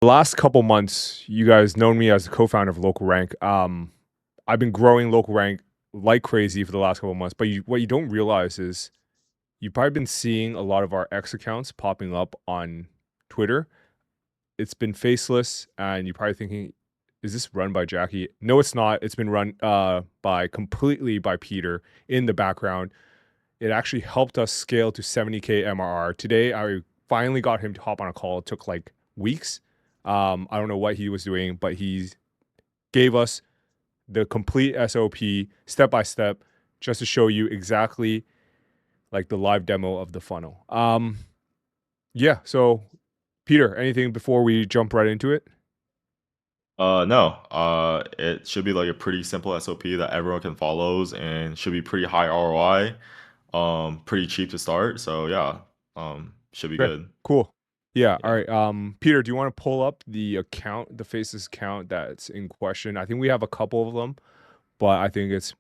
The last couple months, you guys known me as the co-founder of Local Rank. I've been growing Local Rank like crazy for the last couple months, but what you don't realize is you've probably been seeing a lot of our X accounts popping up on Twitter. It's been Faceless, and you're probably thinking, "Is this run by Jackie?" No, it's not. It's been run by completely by Peter in the background. It actually helped us scale to 70K MRR. Today, I finally got him to hop on a call. It took like weeks. I don't know what he was doing, but he gave us the complete SOP step by step just to show you exactly like the live demo of the funnel. Yeah. So, Peter, anything before we jump right into it? No. It should be like a pretty simple SOP that everyone can follows and should be pretty high ROI. Pretty cheap to start. So yeah, should be Okay. good. Cool. Yeah. All Yeah. right. Peter, do you want to pull up the account, the Faces account that's in question? I think we have a couple of them, but I think it's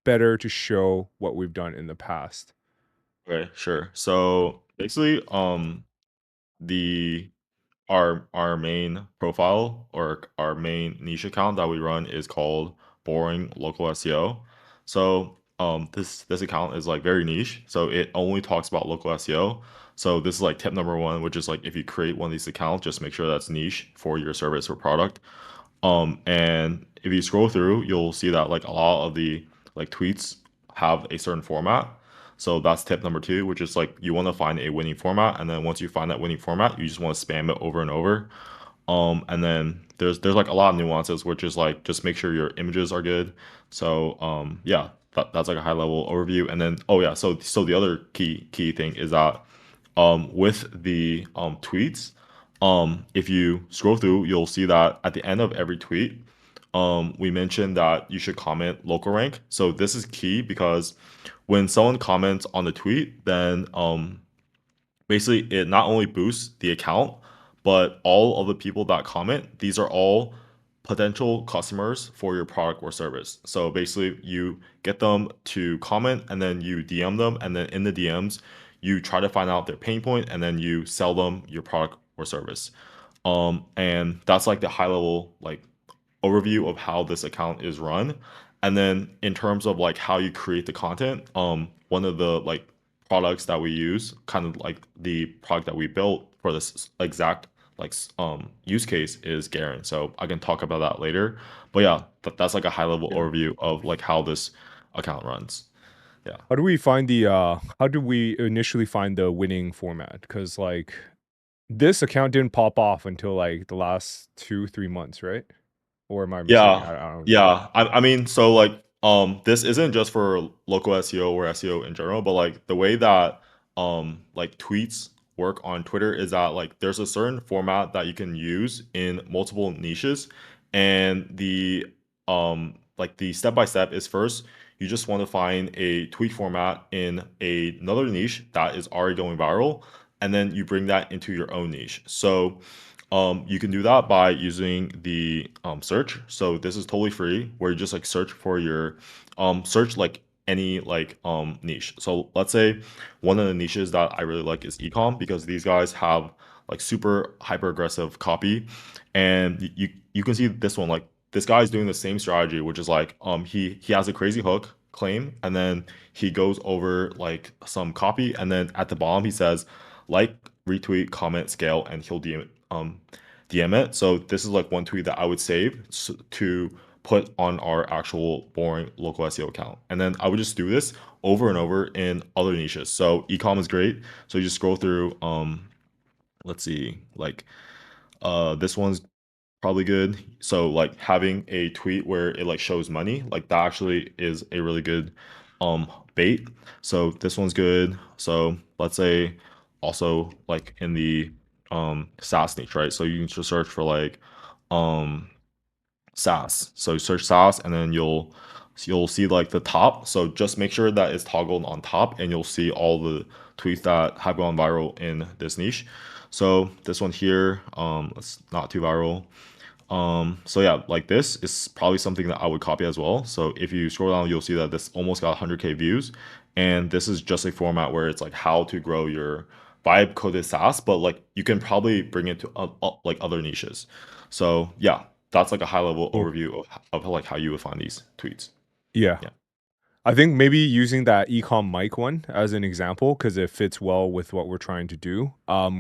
better to show what we've done in the past. Okay, sure. So basically, the our main profile or our main niche account that we run is called boring local SEO. So this account is like very niche. So it only talks about local SEO. So this is like tip number one, which is like if you create one of these accounts, just make sure that's niche for your service or product. And if you scroll through, you'll see that like a lot of the like tweets have a certain format. So that's tip number two, which is like you want to find a winning format, and then once you find that winning format, you just want to spam it over and over. And then there's like a lot of nuances, which is like just make sure your images are good. So yeah, that's like a high level overview. And then oh yeah, so the other key thing is that with the tweets, if you scroll through, you'll see that at the end of every tweet, we mentioned that you should comment local rank. So this is key because when someone comments on the tweet, then basically it not only boosts the account, but all of the people that comment, these are all potential customers for your product or service. So basically you get them to comment and then you DM them, and then in the DMs you try to find out their pain point and then you sell them your product or service. And that's like the high level like overview of how this account is run. And then in terms of like how you create the content, one of the like products that we use, kind of like the product that we built for this exact like use case is Garrin. So I can talk about that later. But yeah, that's like a high level Yeah. overview of like how this account runs. Yeah. How did we initially find the winning format? Because like this account didn't pop off until like the last 2, 3 months, right? Or am I mistaken? Yeah, I don't know. yeah. I mean, so like, this isn't just for local SEO or SEO in general, but like the way that like tweets work on Twitter is that like there's a certain format that you can use in multiple niches, and the like the step by step is first you just want to find a tweet format in another niche that is already going viral, and then you bring that into your own niche. So you can do that by using the search. So this is totally free, where you just like search for your search like any like niche. So let's say one of the niches that I really like is ecom, because these guys have like super hyper aggressive copy, and you can see this one, like this guy is doing the same strategy, which is like he has a crazy hook claim, and then he goes over like some copy, and then at the bottom he says like, retweet, comment, scale, and he'll DM it. So this is like one tweet that I would save to put on our actual boring local SEO account. And then I would just do this over and over in other niches. So ecom is great. So you just scroll through, let's see, like this one's probably good. So like having a tweet where it like shows money, like that actually is a really good bait. So this one's good. So let's say also like in the SaaS niche, right? So you can just search for like um SaaS. So you search SaaS, and then you'll see like the top. So just make sure that it's toggled on top, and you'll see all the tweets that have gone viral in this niche. So this one here, it's not too viral. So yeah, like this is probably something that I would copy as well. So if you scroll down, you'll see that this almost got 100K views, and this is just a format where it's like how to grow your vibe coded SaaS, but like you can probably bring it to like other niches. So yeah, that's like a high level Cool. overview of like how you would find these tweets. Yeah. Yeah. I think maybe using that ecom mic one as an example because it fits well with what we're trying to do.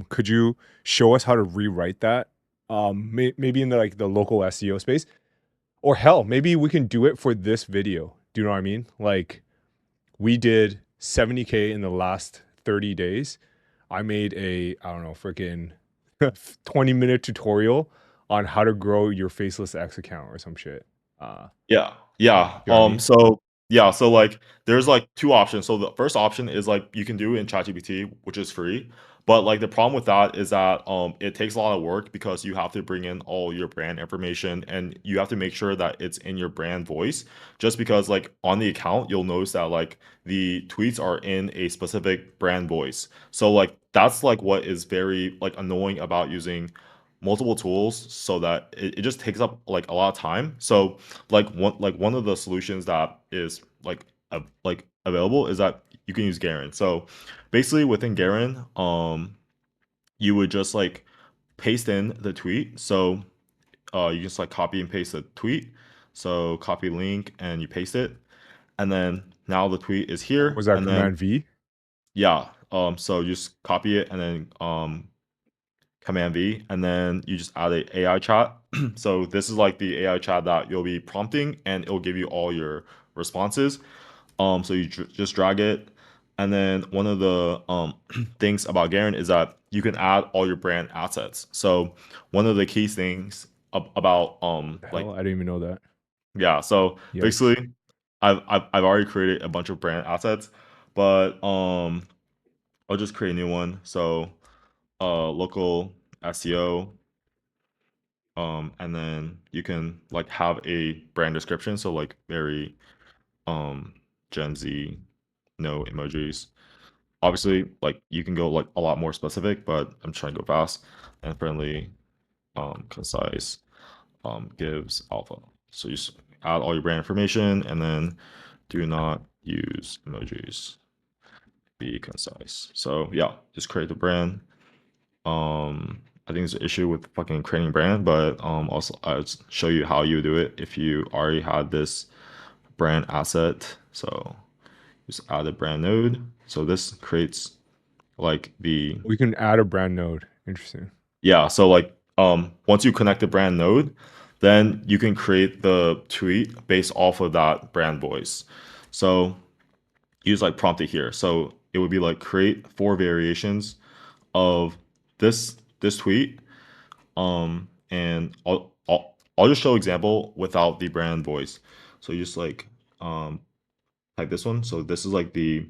Could you show us how to rewrite that? Maybe in the like the local SEO space, or hell, maybe we can do it for this video. Do you know what I mean? Like we did 70K in the last 30 days. I made a I don't know freaking 20-minute tutorial on how to grow your Faceless X account or some shit. Yeah. Yeah. You know what I mean? So yeah, so like there's like two options. So the first option is like you can do it in ChatGPT, which is free. But like the problem with that is that it takes a lot of work because you have to bring in all your brand information and you have to make sure that it's in your brand voice. Just because like on the account, you'll notice that like the tweets are in a specific brand voice. So like that's like what is very like annoying about using multiple tools so that it just takes up like a lot of time. So like one of the solutions that is like available is that you can use Garrin. So basically within Garrin, you would just like paste in the tweet. So you just like copy and paste the tweet. So copy link and you paste it, and then now the tweet is here, Was that and then Command V? yeah, so you just copy it and then Command V, and then you just add a AI chat. So this is like the AI chat that you'll be prompting, and it'll give you all your responses. So you just drag it, and then one of the things about Garen is that you can add all your brand assets. So one of the key things about The like hell, I didn't even know that. yeah, so Yikes. basically, I've already created a bunch of brand assets, but I'll just create a new one. So local SEO, and then you can like have a brand description, so like very um Gen Z, no emojis. Obviously, like you can go like a lot more specific, but I'm trying to go fast and friendly, concise, gives alpha. So you just add all your brand information, and then do not use emojis. Be concise. So yeah, just create the brand. I think there's an issue with fucking creating brand, but also I'll show you how you do it if you already had this brand asset. So just add a brand node. So this creates like the We can add a brand node. Interesting. yeah. So like once you connect the brand node, then you can create the tweet based off of that brand voice. So use like prompt it here. So it would be like create 4 variations of this tweet. And I'll just show example without the brand voice. So you just like type this one. So this is like the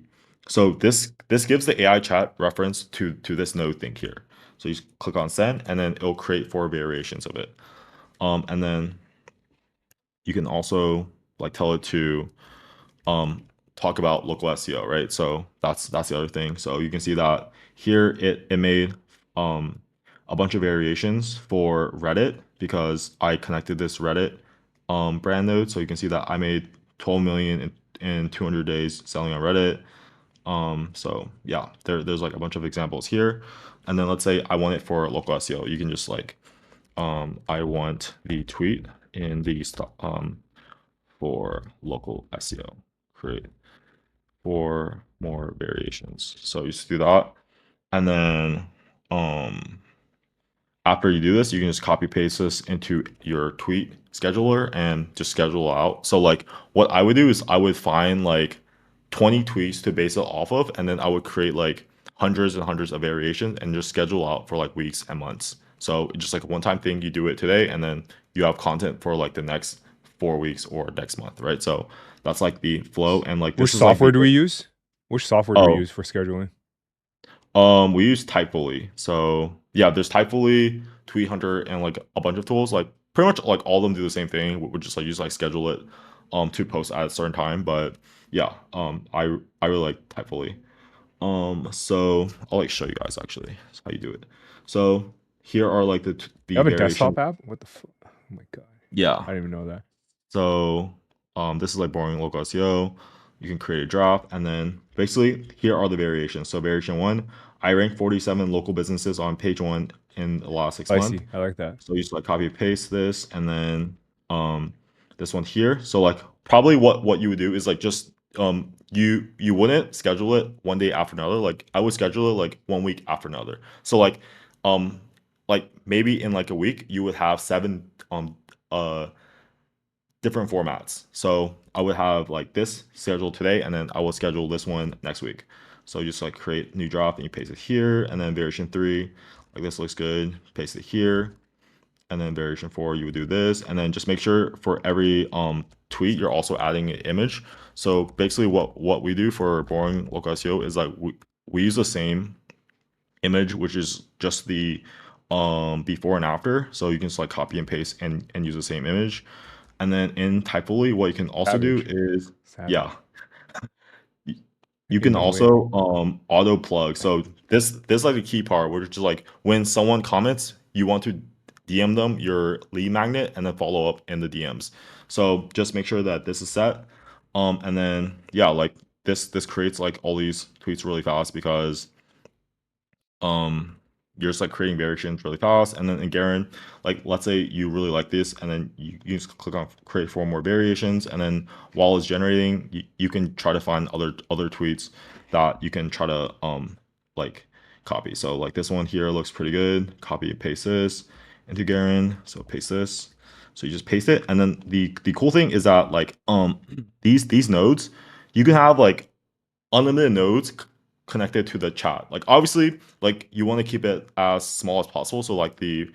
so this gives the AI chat reference to this node thing here. So you just click on send, and then it'll create 4 variations of it. And then you can also like tell it to um talk about local SEO, right? So that's the other thing. So you can see that here it made um a bunch of variations for Reddit because I connected this Reddit brand node. So you can see that I made 12 million in 200 days selling on Reddit. So yeah, there's like a bunch of examples here. And then let's say I want it for local SEO. You can just like I want the tweet in the for local SEO. Create 4 more variations. So you just do that. And then um after you do this, you can just copy paste this into your tweet scheduler and just schedule out. So like what I would do is I would find like 20 tweets to base it off of, and then I would create like hundreds and hundreds of variations and just schedule out for like weeks and months. So it's just like a one-time thing, you do it today, and then you have content for like the next 4 weeks or next month, right? So that's like the flow, and like Which this is like the software do we use? Which software do we oh use for scheduling? we use Typefully. So yeah, there's Typefully, Tweet Hunter, and like a bunch of tools. Like pretty much like all of them do the same thing. We would just like use like schedule it to post at a certain time. But yeah, I really like Typefully. So I'll like show you guys actually how you do it. So here are like You the have a variation. desktop app? What the fuck? Oh my god. Yeah. I didn't even know that. So this is like boring local SEO. You can create a draft, and then basically here are the variations. So variation one, I rank 47 local businesses on page one in the last six I months. see. I like that. So you just like copy paste this and then um this one here. So like probably what you would do is like just you wouldn't schedule it one day after another. Like I would schedule it like 1 week after another. So um like maybe in like a week you would have seven uh different formats. So I would have like this scheduled today, and then I will schedule this one next week. So you just like create new draft and you paste it here, and then variation three, like this looks good, paste it here, and then variation four, you would do this, and then just make sure for every tweet you're also adding an image. So basically, what we do for boring local SEO is like we use the same image, which is just the before and after. So you can just like copy and paste and use the same image. And then in Typefully, what you can also do Savage. is, Savage. yeah, y- you can No way. also auto plug. So this is like the key part, which is like when someone comments, you want to DM them your lead magnet and then follow up in the DMs. So just make sure that this is set. And then yeah, like this creates like all these tweets really fast because um you're just like creating variations really fast. And then in Garrin, like let's say you really like this, and then you just click on create four more variations, and then while it's generating, you can try to find other tweets that you can try to like copy. So like this one here looks pretty good. Copy and paste this into Garrin. So paste this. So you just paste it, and then the cool thing is that like these nodes, you can have like unlimited nodes connected to the chat. Like obviously, like you want to keep it as small as possible, so like the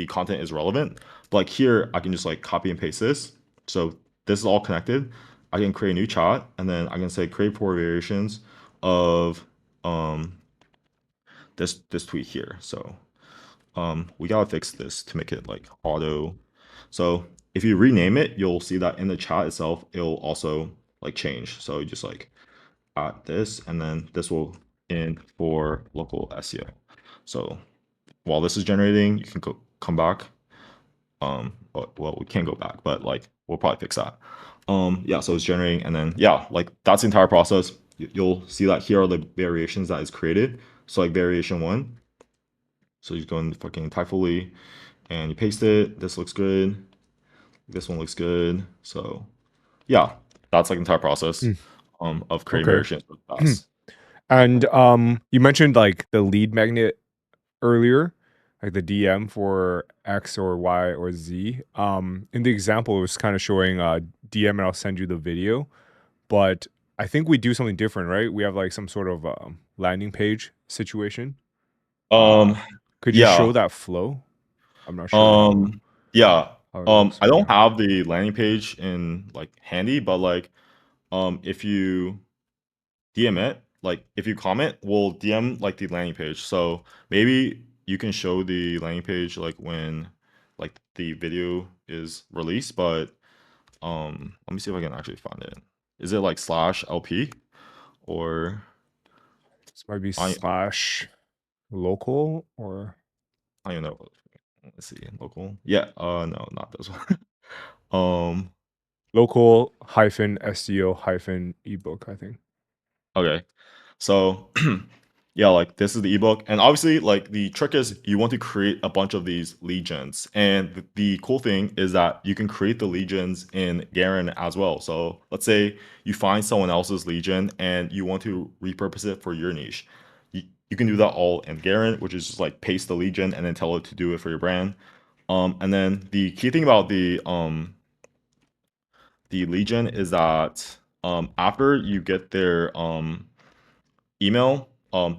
content is relevant. But like here, I can just like copy and paste this. So this is all connected. I can create a new chat, and then I can say create four variations of um this tweet here. So we gotta fix this to make it like auto. So if you rename it, you'll see that in the chat itself, it'll also like change. So you just like at this, and then this will in for local SEO. So while this is generating, you can come back. Well, we can't go back, but like we'll probably fix that. Yeah, so it's generating, and then yeah, like that's the entire process. You'll see that here are the variations that is created. So like variation one. So you go in fucking Typefully and you paste it. This looks good. This one looks good. So yeah, that's like the entire process Hmm. of creating Okay. variations with fast. And you mentioned like the lead magnet earlier, like the DM for X or Y or Z. In the example, it was kind of showing DM and I'll send you the video. But I think we do something different, right? We have like some sort of landing page situation. Um, Could you show yeah. that flow? I'm not sure Um, yeah. how it looks I right don't now. have the landing page in like handy, but like if you DM it, like if you comment, we'll DM like the landing page. So maybe you can show the landing page like when like the video is released, but let me see if I can actually find it. Is it like slash LP or This might be I slash local or I don't even know. Let's see, local. Yeah, no, not this one. Um, local hyphen SEO hyphen ebook, I think. okay. So yeah, like this is the ebook. And obviously, like the trick is you want to create a bunch of these legions. And the cool thing is that you can create the legions in Garrin as well. So let's say you find someone else's legion and you want to repurpose it for your niche. You can do that all in Garrin, which is just like paste the legion and then tell it to do it for your brand. And then the key thing about the legion is that after you get their email,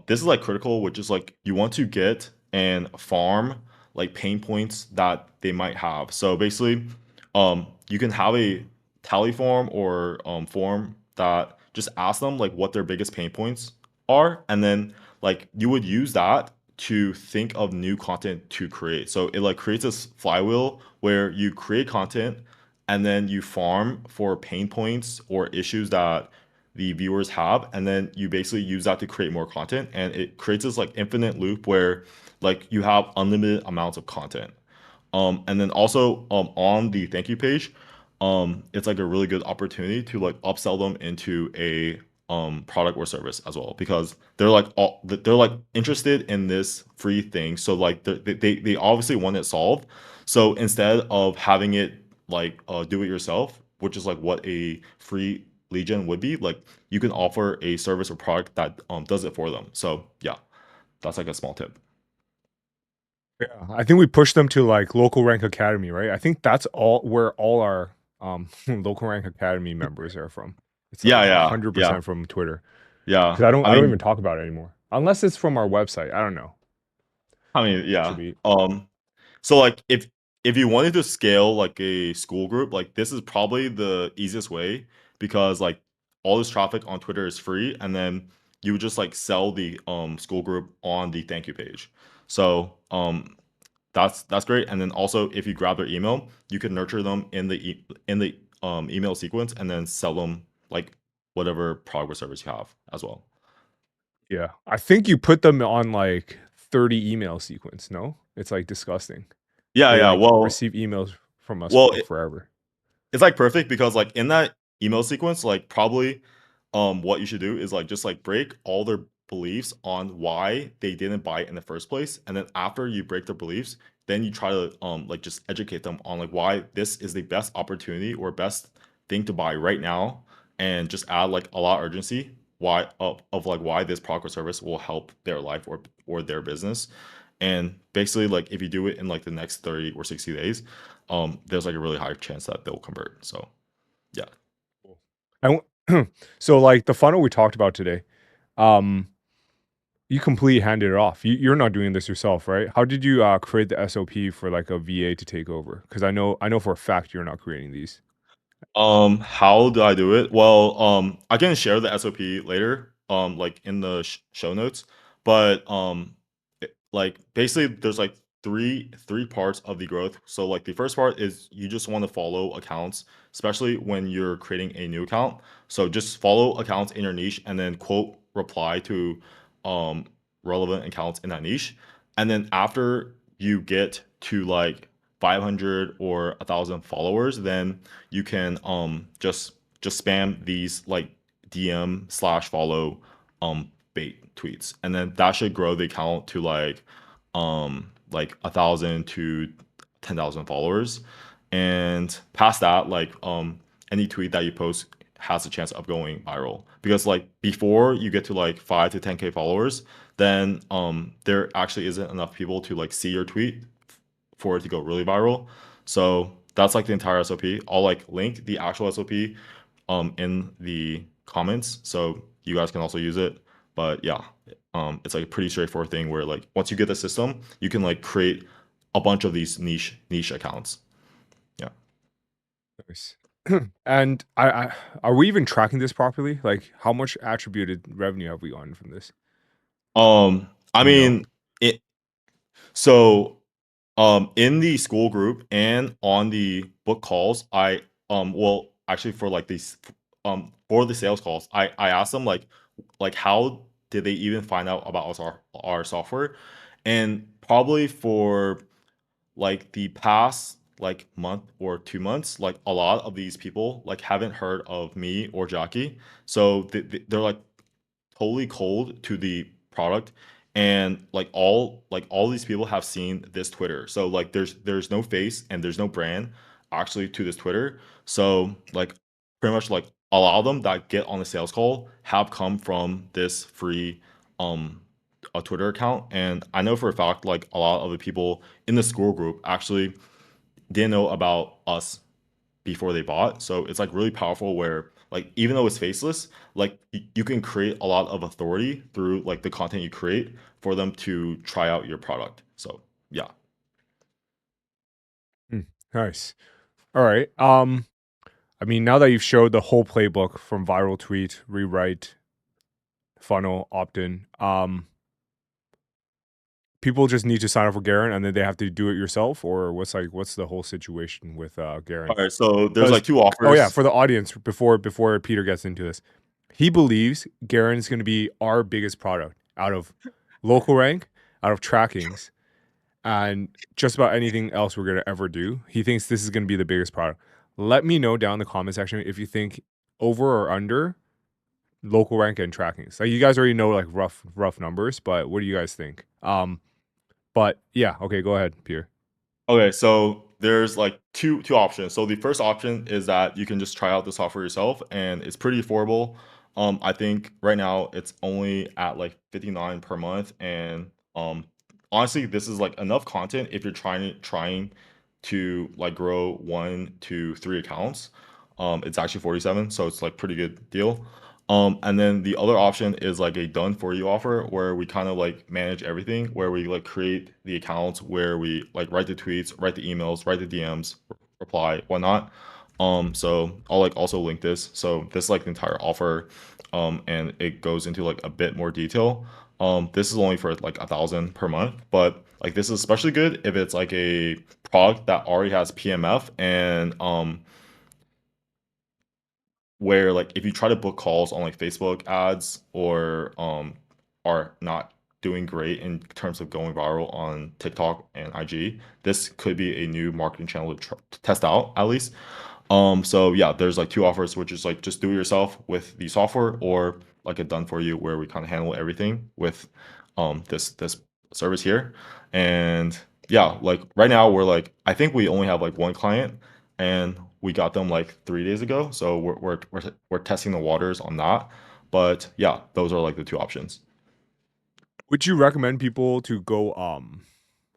this is like critical, which is like you want to get and farm like pain points that they might have. So basically, you can have a tally form or form that just ask them like what their biggest pain points are, and then like you would use that to think of new content to create. So it like creates this flywheel where you create content and then you farm for pain points or issues that the viewers have, and then you basically use that to create more content, and it creates this like infinite loop where like you have unlimited amounts of content. And then also on the thank you page, it's like a really good opportunity to like upsell them into a product or service as well, because they're like interested in this free thing. So like they obviously want it solved. So instead of having it like do it yourself, which is like what a free legion would be, like you can offer a service or product that does it for them. So yeah, that's like a small tip. Yeah, I think we pushed them to like local rank academy, right? I think that's all where all our local rank academy members are from. It's Yeah, like yeah, yeah, 100% from Twitter yeah. because I don't even talk about it anymore unless it's from our website. I don't know. Should Yeah. be So like if you wanted to scale like a school group, like this is probably the easiest way, because like all this traffic on Twitter is free, and then you would just like sell the school group on the thank you page. So that's great. And then also if you grab their email, you can nurture them in the email sequence and then sell them like whatever product or service you have as well. yeah. I think you put them on like 30 email sequence. No, it's like disgusting. Yeah, They yeah. like receive emails from us Well, for forever. it's like perfect, because like in that email sequence, like probably what you should do is like just like break all their beliefs on why they didn't buy it in the first place. And then after you break their beliefs, then you try to like just educate them on like why this is the best opportunity or best thing to buy right now, and just add like a lot of urgency why of like why this product or service will help their life or their business. And basically like if you do it in like the next 30 or 60 days, there's like a really high chance that they'll convert. So yeah. Cool. So like the funnel we talked about today, um, you completely handed it off. You're not doing this yourself, right? How did you create the SOP for like a VA to take over? Because I know for a fact you're not creating these. How do I do it? Well, I can share the SOP later, like in the show notes. But like basically, there's like three parts of the growth. So like the first part is you just want to follow accounts, especially when you're creating a new account. So just follow accounts in your niche, and then quote reply to um relevant accounts in that niche. And then after you get to like 500 or 1,000 followers, then you can just spam these like DM/follow bait tweets, and then that should grow the account to like 1,000 to 10,000 followers. And past that, like any tweet that you post has a chance of going viral, because like before you get to like 5 to 10k followers, then there actually isn't enough people to like see your tweet for it to go really viral. So that's like the entire SOP. I'll like link the actual SOP in the comments, so you guys can also use it. But yeah, it's like a pretty straightforward thing where like once you get the system, you can like create a bunch of these niche accounts. Yeah. Nice. And I are we even tracking this properly? Like, how much attributed revenue have we gotten from this? I Do you know? mean, it so in the school group and on the book calls, I well actually for like these for the sales calls, I asked them like how did they even find out about our software. And probably for like the past like month or 2 months, like a lot of these people like haven't heard of me or Jackie. So they're like totally cold to the product. And like all these people have seen this Twitter, so like there's no face and there's no brand actually to this Twitter. So like pretty much like a lot of them that get on the sales call have come from this free um a Twitter account. And I know for a fact like a lot of the people in the school group actually didn't know about us before they bought. So it's like really powerful where like even though it's faceless, like you can create a lot of authority through like the content you create for them to try out your product. So yeah. Hmm, nice. All right. I mean, now that you've showed the whole playbook from viral tweet, rewrite, funnel, opt-in, people just need to sign up for Garrin and then they have to do it yourself, or what's the whole situation with All Garrin? right. So there's Because like two oh yeah, offers. for the audience before Peter gets into this, he believes Garrin is going to be our biggest product out of local rank, out of trackings, and just about anything else we're going to ever do. He thinks this is going to be the biggest product. Let me know down in the comment section if you think over or under local rank and trackings? Like you guys already know like rough numbers, but what do you guys think? But yeah, okay, go ahead, Pierre. Okay, so there's like two options. So the first option is that you can just try out the software yourself, and it's pretty affordable. I think right now it's only at like 59 per month, and honestly, this is like enough content if you're trying to like grow 1 to 3 accounts. It's actually 47, so it's like pretty good deal. And then the other option is like a done for you offer where we kind of like manage everything, where we like create the accounts, where we like write the tweets, write the emails, write the DMs, reply, whatnot. So I'll like also link this. So this is like the entire offer, and it goes into like a bit more detail. This is only for like 1,000 per month, but like this is especially good if it's like a product that already has PMF and where like if you try to book calls on like Facebook ads or are not doing great in terms of going viral on TikTok and IG, this could be a new marketing channel to test out at least. So yeah, there's like two offers, which is like just do it yourself with the software or like a done for you where we kind of handle everything with this service here. And yeah, like right now we're like I think we only have like one client and we got them like 3 days ago. So we're testing the waters on that. But yeah, those are like the two options. Would you recommend people to go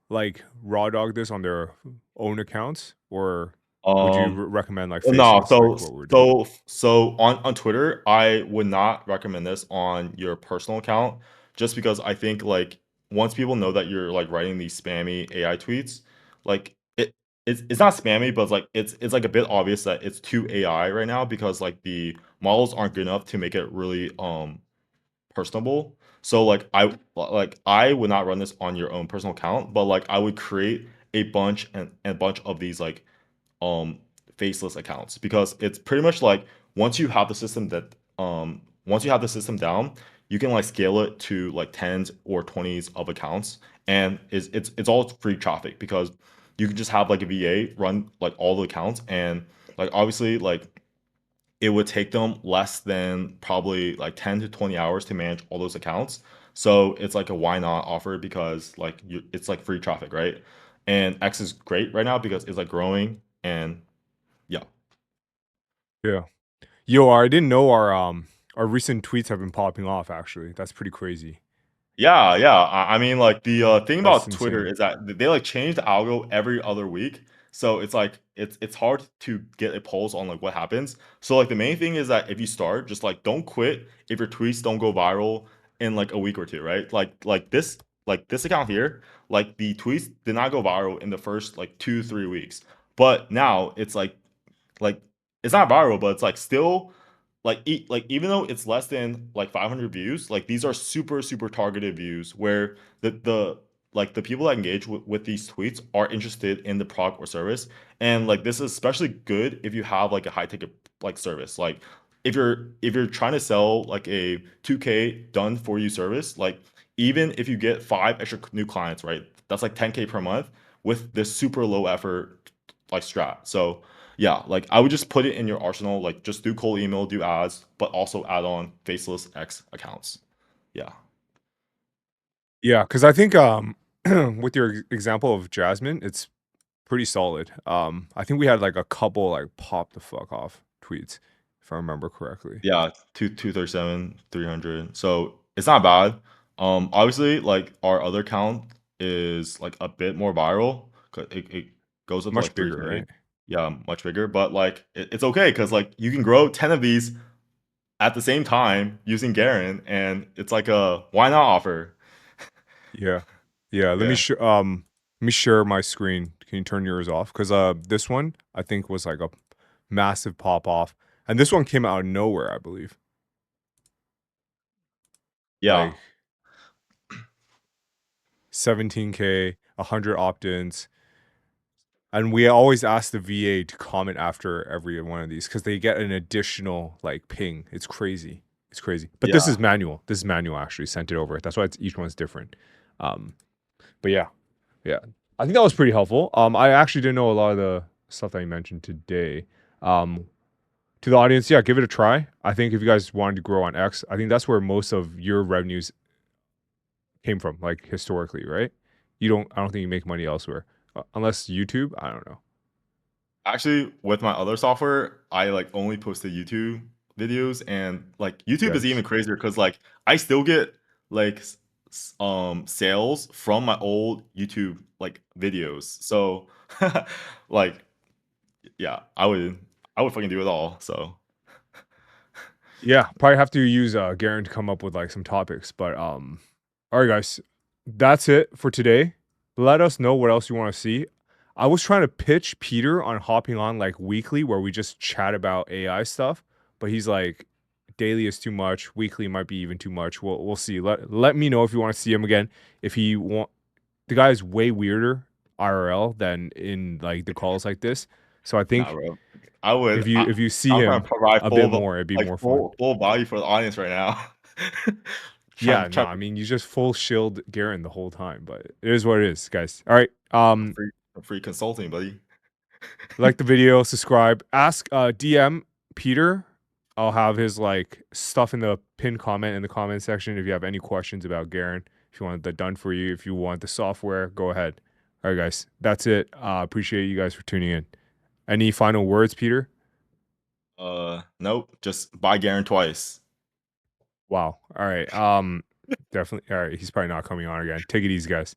like raw dog this on their own accounts, or would you Um, recommend like No, faceless, like what we're doing? so on Twitter, I would not recommend this on your personal account just because I think like once people know that you're like writing these spammy AI tweets, like it's not spammy, but it's like a bit obvious that it's too AI right now because like the models aren't good enough to make it really personable. So like I would not run this on your own personal account, but like I would create a bunch of these like um faceless accounts because it's pretty much like once you have the system that once you have the system down, you can like scale it to like tens or twenties of accounts, and it's all free traffic because you can just have like a VA run like all the accounts, and like obviously like it would take them less than probably like 10 to 20 hours to manage all those accounts. So it's like a why not offer because it's like free traffic, right? And X is great right now because it's like growing and yeah. Yeah. Yo, I didn't know our recent tweets have been popping off. Actually, that's pretty crazy. Yeah, yeah. I mean, like the thing That's about Twitter insane. is that they like change the algo every other week, so it's like it's hard to get a pulse on like what happens. So like the main thing is that if you start, just like don't quit if your tweets don't go viral in like a week or two, right? Like this account here, like the tweets did not go viral in the first like 2 3 weeks, but now it's like it's not viral, but it's like still like even though it's less than like 500 views, like these are super targeted views where the like the people that engage with these tweets are interested in the product or service, and like this is especially good if you have like a high ticket like service. Like if you're trying to sell like a 2K done for you service, like even if you get 5 extra new clients, right, that's like 10K per month with this super low effort like strat. So yeah, like I would just put it in your arsenal, like just do cold email, do ads, but also add on faceless X accounts. Yeah. Yeah, because I think with your example of Jasmine, it's pretty solid. I think we had like a couple like pop the fuck off tweets, if I remember correctly. Yeah, 237, 300. So it's not bad. Obviously, like our other account is like a bit more viral. 'Cause it goes up to Much like bigger, 3K. right? Yeah, much bigger. But like it's okay because like you can grow 10 of these at the same time using Garrin, and it's like a why not offer. Yeah. Yeah, Yeah. let me share my screen. Can you turn yours off? Because this one I think was like a massive pop off. And this one came out of nowhere, I believe. Yeah. Like 17K, 100 opt-ins. And we always ask the VA to comment after every one of these because they get an additional like ping. It's crazy. It's crazy. But this Yeah. is manual. This is manual actually sent it over. That's why each one's different. Um, but yeah, yeah. I think that was pretty helpful. I actually didn't know a lot of the stuff that you mentioned today. Um, To the audience, yeah, give it a try. I think if you guys wanted to grow on X, I think that's where most of your revenues came from, like historically, right? I don't think you make money elsewhere, unless YouTube. I don't know. Actually, with my other software, I like only posted YouTube videos, and like YouTube is Yes. even crazier because like I still get like sales from my old YouTube like videos. So like yeah, I would fucking do it all. So Yeah, probably have to use Garrin to come up with like some topics. But all right, guys, that's it for today. Let us know what else you want to see. I was trying to pitch Peter on hopping on like weekly where we just chat about AI stuff, but he's like daily is too much, weekly might be even too much. We'll see. Let me know if you want to see him again. If he want The guy is way weirder IRL than in like the calls like this. So I nah, think bro. I would. if you see I'm trying to him provide a bit more, it'd be more fun. full value for the audience right now. Yeah, no, trying I mean you just full shield Garrin the whole time, but it is what it is, guys. All right. free free consulting, buddy. Like the video, subscribe, ask DM Peter. I'll have his like stuff in the pinned comment in the comment section if you have any questions about Garrin. If you want that done for you, if you want the software, go ahead. All right, guys. That's it. Appreciate you guys for tuning in. Any final words, Peter? Nope. Just buy Garen twice. Wow. All right. Definitely. All right. He's probably not coming on again. Take it easy, guys.